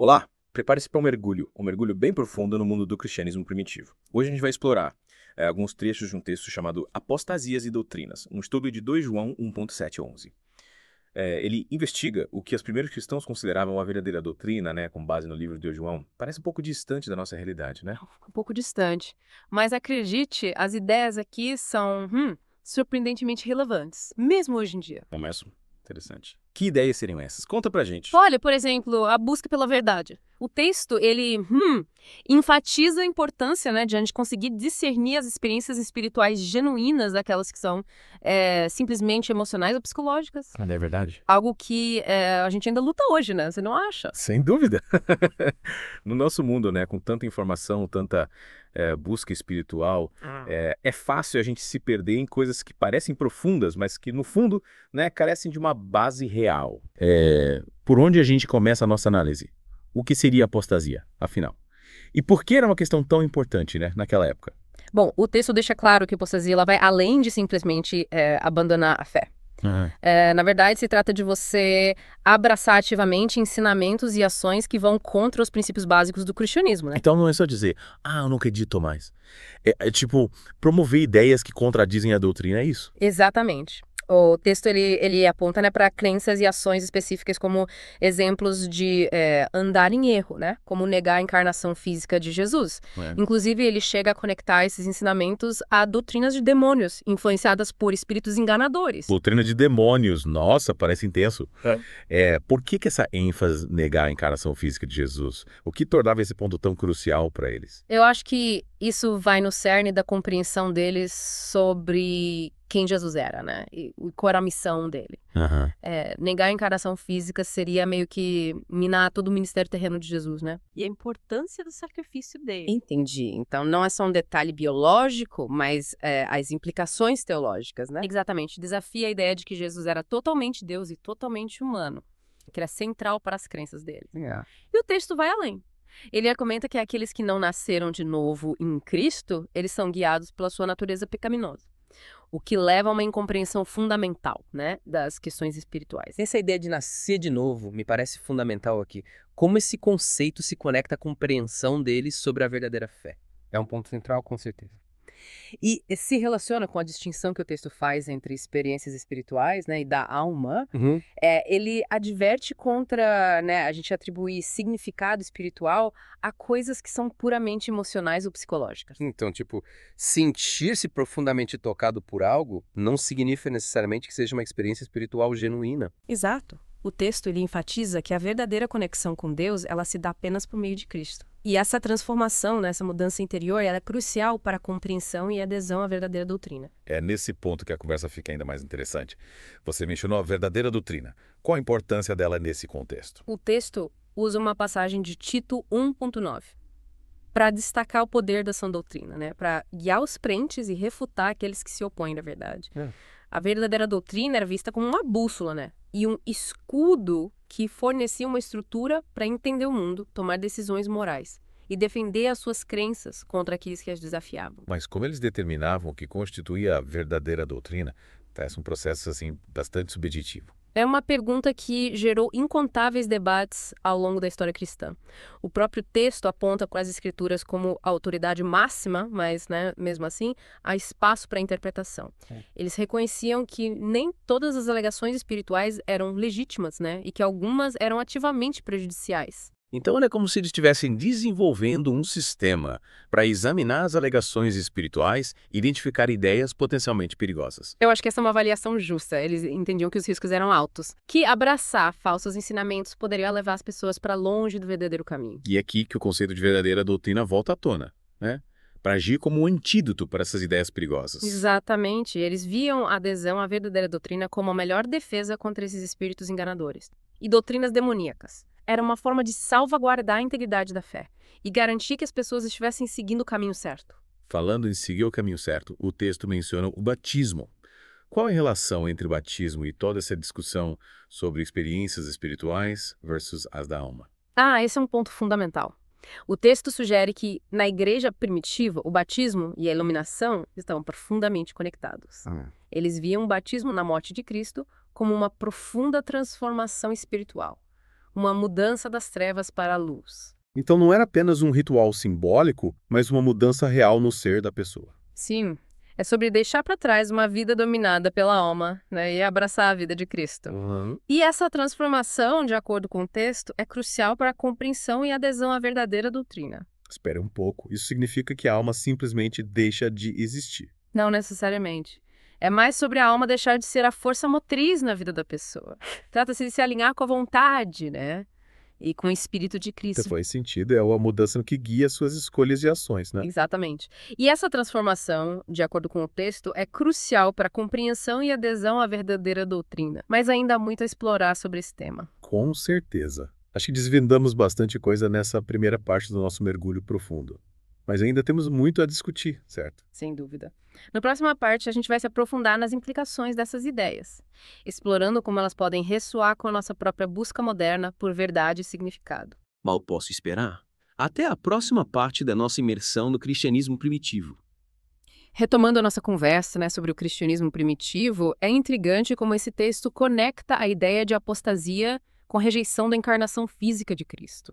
Olá, prepare-se para um mergulho bem profundo no mundo do cristianismo primitivo. Hoje a gente vai explorar alguns trechos de um texto chamado Apostasias e Doutrinas, um estudo de 2 João 1.7 a 11. Ele investiga o que os primeiros cristãos consideravam a verdadeira doutrina, né, com base no livro de 2 João. Parece um pouco distante da nossa realidade, né? Um pouco distante. Mas acredite, as ideias aqui são surpreendentemente relevantes, mesmo hoje em dia. Começo. Interessante. Que ideias seriam essas? Conta pra gente. Olha, por exemplo, a busca pela verdade. O texto, ele enfatiza a importância, né, de a gente conseguir discernir as experiências espirituais genuínas daquelas que são simplesmente emocionais ou psicológicas. Ah, é verdade? Algo que a gente ainda luta hoje, né? Você não acha? Sem dúvida. No nosso mundo, né, com tanta informação, tanta busca espiritual, é fácil a gente se perder em coisas que parecem profundas, mas que, no fundo, né, carecem de uma base real. Por onde a gente começa a nossa análise? O que seria apostasia, afinal? E por que era uma questão tão importante, né, naquela época? Bom, o texto deixa claro que a apostasia ela vai além de simplesmente abandonar a fé. Na verdade, se trata de você abraçar ativamente ensinamentos e ações que vão contra os princípios básicos do cristianismo, né? Então não é só dizer, eu não acredito mais. É tipo, promover ideias que contradizem a doutrina, é isso? Exatamente. O texto ele aponta, né, para crenças e ações específicas como exemplos de andar em erro, né? Como negar a encarnação física de Jesus. É. Inclusive, ele chega a conectar esses ensinamentos a doutrinas de demônios, influenciadas por espíritos enganadores. Doutrina de demônios, nossa, parece intenso. Por que essa ênfase negar a encarnação física de Jesus? O que tornava esse ponto tão crucial para eles? Eu acho que isso vai no cerne da compreensão deles sobre quem Jesus era, né? E qual era a missão dele. Aham. Negar a encarnação física seria meio que minar todo o ministério terreno de Jesus, né? E a importância do sacrifício dele. Entendi. Então não é só um detalhe biológico, mas as implicações teológicas, né? Exatamente. Desafia a ideia de que Jesus era totalmente Deus e totalmente humano, que era central para as crenças dele. E o texto vai além. Ele argumenta que aqueles que não nasceram de novo em Cristo, eles são guiados pela sua natureza pecaminosa, o que leva a uma incompreensão fundamental, né, das questões espirituais. Essa ideia de nascer de novo me parece fundamental aqui. Como esse conceito se conecta à compreensão deles sobre a verdadeira fé? É um ponto central, com certeza. E se relaciona com a distinção que o texto faz entre experiências espirituais, né, e da alma. Ele adverte contra, né, a gente atribuir significado espiritual a coisas que são puramente emocionais ou psicológicas. Então, tipo, sentir-se profundamente tocado por algo não significa necessariamente que seja uma experiência espiritual genuína. Exato. O texto ele enfatiza que a verdadeira conexão com Deus ela se dá apenas por meio de Cristo. E essa transformação, né, essa mudança interior, ela é crucial para a compreensão e adesão à verdadeira doutrina. É nesse ponto que a conversa fica ainda mais interessante. Você mencionou a verdadeira doutrina. Qual a importância dela nesse contexto? O texto usa uma passagem de Tito 1.9 para destacar o poder da sã doutrina, né, para guiar os crentes e refutar aqueles que se opõem à verdade. A verdadeira doutrina era vista como uma bússola, né? E um escudo que fornecia uma estrutura para entender o mundo, tomar decisões morais e defender as suas crenças contra aqueles que as desafiavam. Mas como eles determinavam o que constituía a verdadeira doutrina, parece um processo assim bastante subjetivo. É uma pergunta que gerou incontáveis debates ao longo da história cristã. O próprio texto aponta para as escrituras como a autoridade máxima, mas, né, mesmo assim, há espaço para interpretação. Eles reconheciam que nem todas as alegações espirituais eram legítimas, né, e que algumas eram ativamente prejudiciais. Então é como se eles estivessem desenvolvendo um sistema para examinar as alegações espirituais e identificar ideias potencialmente perigosas. Eu acho que essa é uma avaliação justa. Eles entendiam que os riscos eram altos, que abraçar falsos ensinamentos poderia levar as pessoas para longe do verdadeiro caminho. E é aqui que o conceito de verdadeira doutrina volta à tona, né? Para agir como um antídoto para essas ideias perigosas. Exatamente. Eles viam a adesão à verdadeira doutrina como a melhor defesa contra esses espíritos enganadores. E doutrinas demoníacas. Era uma forma de salvaguardar a integridade da fé e garantir que as pessoas estivessem seguindo o caminho certo. Falando em seguir o caminho certo, o texto menciona o batismo. Qual é a relação entre o batismo e toda essa discussão sobre experiências espirituais versus as da alma? Esse é um ponto fundamental. O texto sugere que, na igreja primitiva, o batismo e a iluminação estavam profundamente conectados. Eles viam o batismo na morte de Cristo como uma profunda transformação espiritual. uma mudança das trevas para a luz. Então não era apenas um ritual simbólico, mas uma mudança real no ser da pessoa. Sim, é sobre deixar para trás uma vida dominada pela alma, né, e abraçar a vida de Cristo. E essa transformação, de acordo com o texto, é crucial para a compreensão e adesão à verdadeira doutrina. Espera um pouco. Isso significa que a alma simplesmente deixa de existir. Não necessariamente. É mais sobre a alma deixar de ser a força motriz na vida da pessoa. Trata-se de se alinhar com a vontade, né? E com o Espírito de Cristo. Faz sentido, é uma mudança que guia suas escolhas e ações, né? Exatamente. E essa transformação, de acordo com o texto, é crucial para a compreensão e adesão à verdadeira doutrina. Mas ainda há muito a explorar sobre esse tema. Com certeza. Acho que desvendamos bastante coisa nessa primeira parte do nosso mergulho profundo. Mas ainda temos muito a discutir, certo? Sem dúvida. Na próxima parte, a gente vai se aprofundar nas implicações dessas ideias, explorando como elas podem ressoar com a nossa própria busca moderna por verdade e significado. Mal posso esperar. Até a próxima parte da nossa imersão no cristianismo primitivo. Retomando a nossa conversa, né, sobre o cristianismo primitivo, é intrigante como esse texto conecta a ideia de apostasia com a rejeição da encarnação física de Cristo.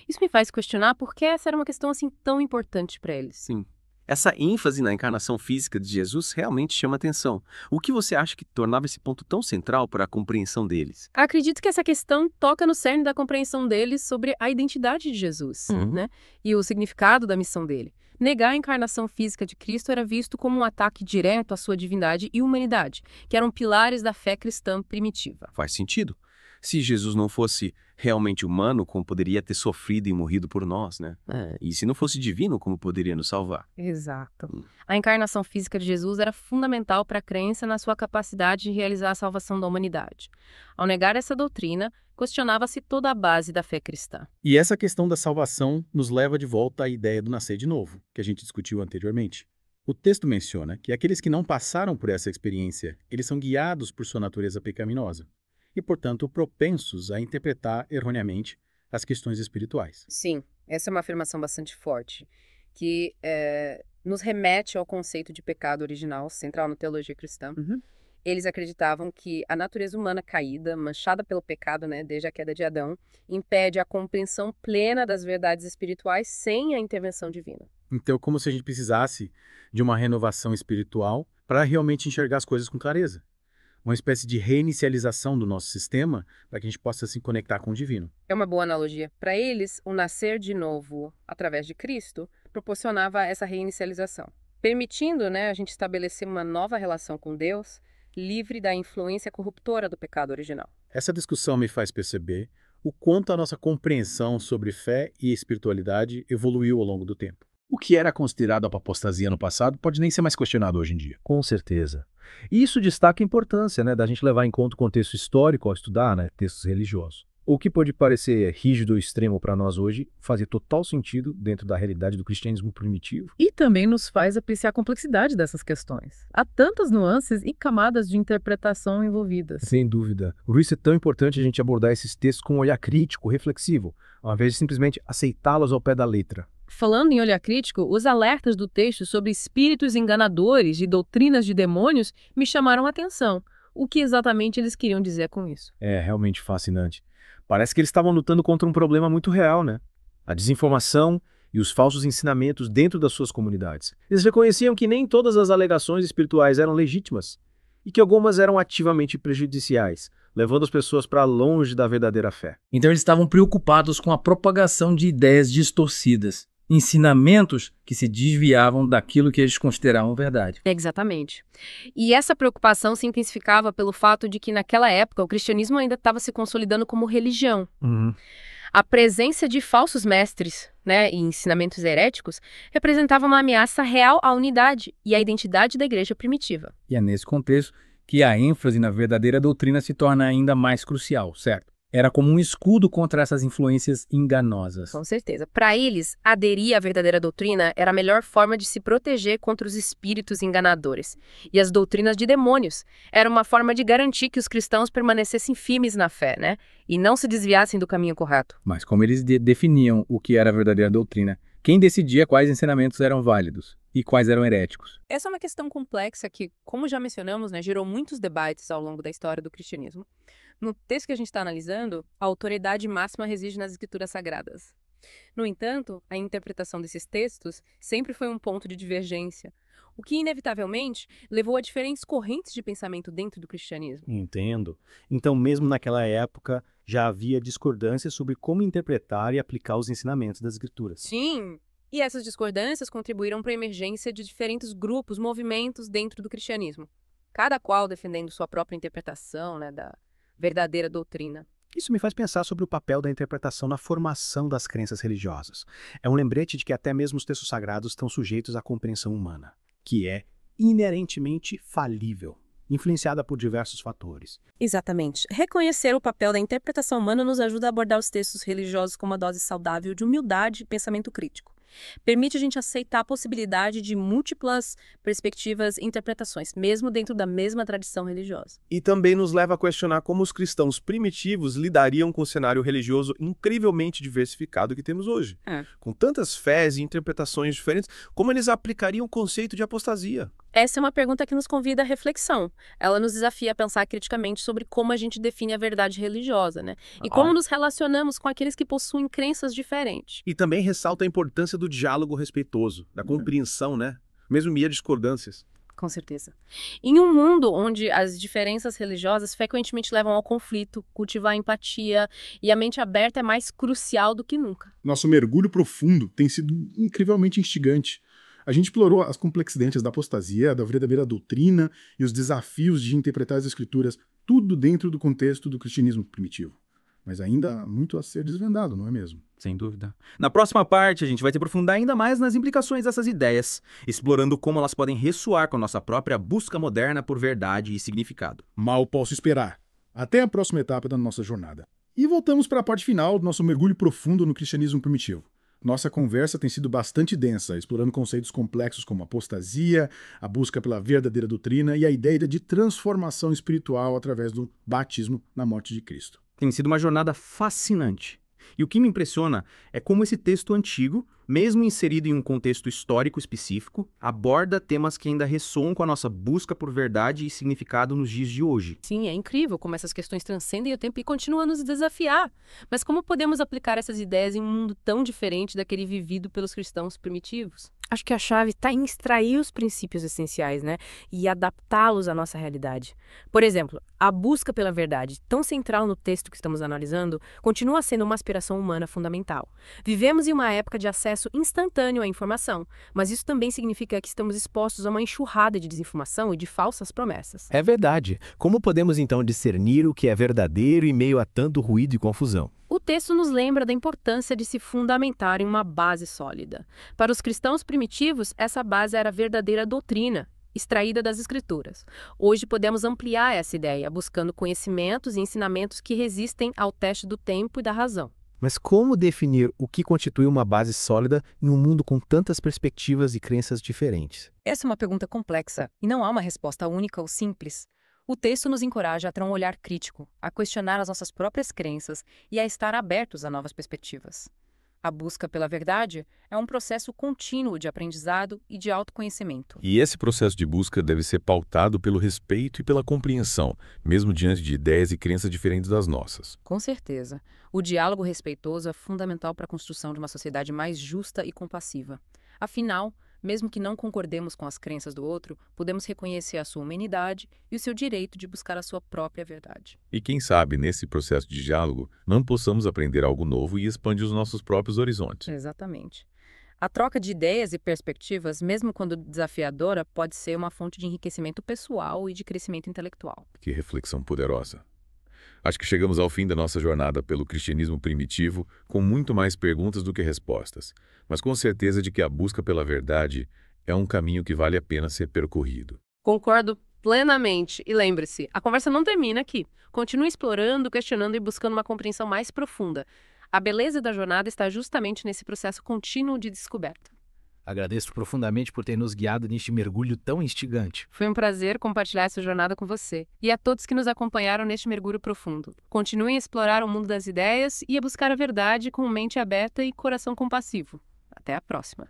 Isso me faz questionar por que essa era uma questão assim tão importante para eles. Sim. Essa ênfase na encarnação física de Jesus realmente chama atenção. O que você acha que tornava esse ponto tão central para a compreensão deles? Acredito que essa questão toca no cerne da compreensão deles sobre a identidade de Jesus, né, e o significado da missão dele. Negar a encarnação física de Cristo era visto como um ataque direto à sua divindade e humanidade, que eram pilares da fé cristã primitiva. Faz sentido. Se Jesus não fosse realmente humano, como poderia ter sofrido e morrido por nós, né? E se não fosse divino, como poderia nos salvar? Exato. A encarnação física de Jesus era fundamental para a crença na sua capacidade de realizar a salvação da humanidade. Ao negar essa doutrina, questionava-se toda a base da fé cristã. E essa questão da salvação nos leva de volta à ideia do nascer de novo, que a gente discutiu anteriormente. O texto menciona que aqueles que não passaram por essa experiência, eles são guiados por sua natureza pecaminosa e, portanto, propensos a interpretar erroneamente as questões espirituais. Sim, essa é uma afirmação bastante forte, que nos remete ao conceito de pecado original, central na teologia cristã. Eles acreditavam que a natureza humana caída, manchada pelo pecado, né, desde a queda de Adão, impede a compreensão plena das verdades espirituais sem a intervenção divina. Então, como se a gente precisasse de uma renovação espiritual para realmente enxergar as coisas com clareza. Uma espécie de reinicialização do nosso sistema para que a gente possa se conectar com o divino. É uma boa analogia. Para eles, o nascer de novo através de Cristo proporcionava essa reinicialização, permitindo, né, a gente estabelecer uma nova relação com Deus, livre da influência corruptora do pecado original. Essa discussão me faz perceber o quanto a nossa compreensão sobre fé e espiritualidade evoluiu ao longo do tempo. O que era considerado apostasia no passado pode nem ser mais questionado hoje em dia. Com certeza. E isso destaca a importância, né, da gente levar em conta o contexto histórico ao estudar, né, textos religiosos. O que pode parecer rígido ou extremo para nós hoje fazia total sentido dentro da realidade do cristianismo primitivo. E também nos faz apreciar a complexidade dessas questões. Há tantas nuances e camadas de interpretação envolvidas. Sem dúvida. Por isso é tão importante a gente abordar esses textos com um olhar crítico, reflexivo, ao invés de simplesmente aceitá-los ao pé da letra. Falando em olhar crítico, os alertas do texto sobre espíritos enganadores e doutrinas de demônios me chamaram a atenção. O que exatamente eles queriam dizer com isso? É realmente fascinante. Parece que eles estavam lutando contra um problema muito real, né? A desinformação e os falsos ensinamentos dentro das suas comunidades. Eles reconheciam que nem todas as alegações espirituais eram legítimas e que algumas eram ativamente prejudiciais, levando as pessoas para longe da verdadeira fé. Então eles estavam preocupados com a propagação de ideias distorcidas, ensinamentos que se desviavam daquilo que eles consideravam verdade. Exatamente. E essa preocupação se intensificava pelo fato de que, naquela época, o cristianismo ainda estava se consolidando como religião. A presença de falsos mestres, né, e ensinamentos heréticos representava uma ameaça real à unidade e à identidade da igreja primitiva. E é nesse contexto que a ênfase na verdadeira doutrina se torna ainda mais crucial, certo? Era como um escudo contra essas influências enganosas. Com certeza. Para eles, aderir à verdadeira doutrina era a melhor forma de se proteger contra os espíritos enganadores. E as doutrinas de demônios era uma forma de garantir que os cristãos permanecessem firmes na fé, né? E não se desviassem do caminho correto. Mas como eles definiam o que era a verdadeira doutrina, quem decidia quais ensinamentos eram válidos? e quais eram heréticos? Essa é uma questão complexa que, como já mencionamos, né, gerou muitos debates ao longo da história do cristianismo. No texto que a gente está analisando, a autoridade máxima reside nas escrituras sagradas. No entanto, a interpretação desses textos sempre foi um ponto de divergência, o que, inevitavelmente, levou a diferentes correntes de pensamento dentro do cristianismo. Entendo. Então, mesmo naquela época, já havia discordâncias sobre como interpretar e aplicar os ensinamentos das Escrituras. Sim, e essas discordâncias contribuíram para a emergência de diferentes grupos, movimentos dentro do cristianismo, cada qual defendendo sua própria interpretação, né, da verdadeira doutrina. Isso me faz pensar sobre o papel da interpretação na formação das crenças religiosas. É um lembrete de que até mesmo os textos sagrados estão sujeitos à compreensão humana, que é inerentemente falível, influenciada por diversos fatores. Exatamente. Reconhecer o papel da interpretação humana nos ajuda a abordar os textos religiosos com uma dose saudável de humildade e pensamento crítico. Permite a gente aceitar a possibilidade de múltiplas perspectivas e interpretações, mesmo dentro da mesma tradição religiosa. E também nos leva a questionar como os cristãos primitivos lidariam com o cenário religioso incrivelmente diversificado que temos hoje. Com tantas fés e interpretações diferentes, como eles aplicariam o conceito de apostasia? Essa é uma pergunta que nos convida à reflexão. Ela nos desafia a pensar criticamente sobre como a gente define a verdade religiosa, né? E como nos relacionamos com aqueles que possuem crenças diferentes. E também ressalta a importância do diálogo respeitoso, da compreensão, né? Mesmo meia discordâncias. Com certeza. Em um mundo onde as diferenças religiosas frequentemente levam ao conflito, cultivar a empatia e a mente aberta é mais crucial do que nunca. Nosso mergulho profundo tem sido incrivelmente instigante. A gente explorou as complexidades da apostasia, da verdadeira doutrina e os desafios de interpretar as escrituras, tudo dentro do contexto do cristianismo primitivo. Mas ainda há muito a ser desvendado, não é mesmo? Sem dúvida. Na próxima parte, a gente vai se aprofundar ainda mais nas implicações dessas ideias, explorando como elas podem ressoar com a nossa própria busca moderna por verdade e significado. Mal posso esperar. Até a próxima etapa da nossa jornada. E voltamos para a parte final do nosso mergulho profundo no cristianismo primitivo. Nossa conversa tem sido bastante densa, explorando conceitos complexos como apostasia, a busca pela verdadeira doutrina e a ideia de transformação espiritual através do batismo na morte de Cristo. Tem sido uma jornada fascinante. E o que me impressiona é como esse texto antigo, mesmo inserido em um contexto histórico específico, aborda temas que ainda ressoam com a nossa busca por verdade e significado nos dias de hoje. Sim, é incrível como essas questões transcendem o tempo e continuam a nos desafiar. Mas como podemos aplicar essas ideias em um mundo tão diferente daquele vivido pelos cristãos primitivos? Acho que a chave está em extrair os princípios essenciais, né? E adaptá-los à nossa realidade. Por exemplo, a busca pela verdade, tão central no texto que estamos analisando, continua sendo uma aspiração humana fundamental. Vivemos em uma época de acesso instantâneo à informação, mas isso também significa que estamos expostos a uma enxurrada de desinformação e de falsas promessas. É verdade. Como podemos então discernir o que é verdadeiro em meio a tanto ruído e confusão? O texto nos lembra da importância de se fundamentar em uma base sólida. Para os cristãos primitivos, essa base era a verdadeira doutrina, extraída das Escrituras. Hoje podemos ampliar essa ideia, buscando conhecimentos e ensinamentos que resistem ao teste do tempo e da razão. Mas como definir o que constitui uma base sólida em um mundo com tantas perspectivas e crenças diferentes? Essa é uma pergunta complexa, e não há uma resposta única ou simples. O texto nos encoraja a ter um olhar crítico, a questionar as nossas próprias crenças e a estar abertos a novas perspectivas. A busca pela verdade é um processo contínuo de aprendizado e de autoconhecimento. E esse processo de busca deve ser pautado pelo respeito e pela compreensão, mesmo diante de ideias e crenças diferentes das nossas. Com certeza. O diálogo respeitoso é fundamental para a construção de uma sociedade mais justa e compassiva. Afinal, mesmo que não concordemos com as crenças do outro, podemos reconhecer a sua humanidade e o seu direito de buscar a sua própria verdade. E quem sabe, nesse processo de diálogo, não possamos aprender algo novo e expandir os nossos próprios horizontes. Exatamente. A troca de ideias e perspectivas, mesmo quando desafiadora, pode ser uma fonte de enriquecimento pessoal e de crescimento intelectual. Que reflexão poderosa. Acho que chegamos ao fim da nossa jornada pelo cristianismo primitivo com muito mais perguntas do que respostas, mas com certeza de que a busca pela verdade é um caminho que vale a pena ser percorrido. Concordo plenamente. E lembre-se, a conversa não termina aqui. Continue explorando, questionando e buscando uma compreensão mais profunda. A beleza da jornada está justamente nesse processo contínuo de descoberta. Agradeço profundamente por ter nos guiado neste mergulho tão instigante. Foi um prazer compartilhar essa jornada com você. E a todos que nos acompanharam neste mergulho profundo. Continuem a explorar o mundo das ideias e a buscar a verdade com mente aberta e coração compassivo. Até a próxima.